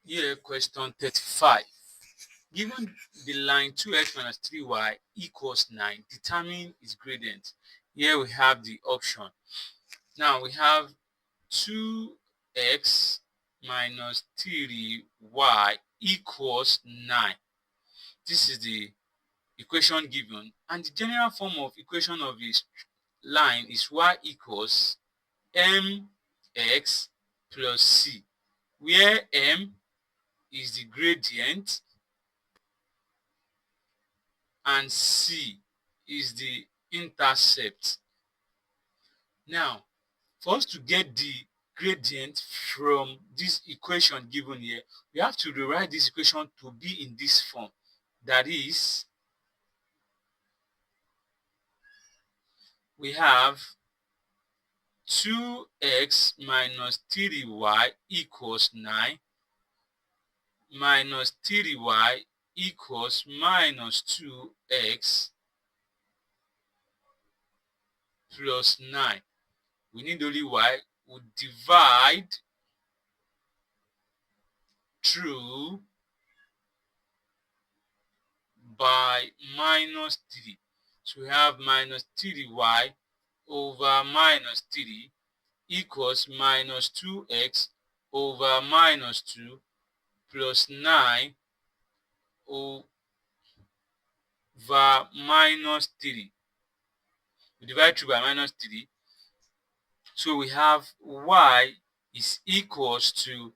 Here, question 35. Given the line 2x minus 3y equals 9, determine its gradient. Here we have the option. Now we have 2x minus 3y equals 9. This is the equation given, and the general form of equation of this line is y equals mx plus c, where m is the gradient and c is the intercept. Now, for us to get the gradient from this equation given here, we have to rewrite this equation to be in this form. That is, we have 2x minus 3y equals 9 minus 3y equals minus 2x plus 9. We need only y. We divide through by minus 3. So we have minus 3y over minus 3 equals minus 2x over minus 2 plus 9 over minus 3. We divide through by minus 3. So we have y is equals to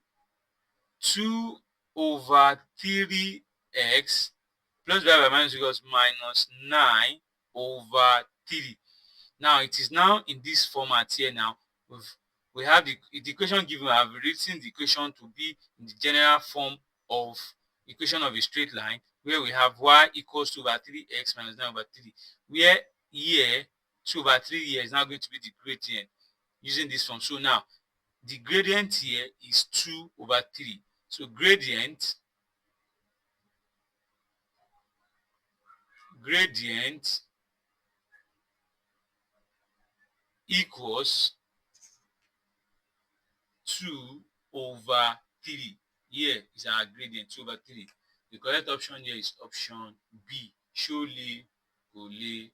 2 over 3x plus divided by minus equals minus 9 over 3. Now it is now in this format here. Now we have the equation given. I have written the equation to be in the general form of equation of a straight line, where we have y equals 2 over 3x minus 9 over 3, where here 2 over 3 here is now going to be the gradient using this form. So now the gradient here is 2 over 3. So gradient equals 2 over 3. Here is our gradient, 2 over 3. The correct option here is option B. Ṣó le, kò le.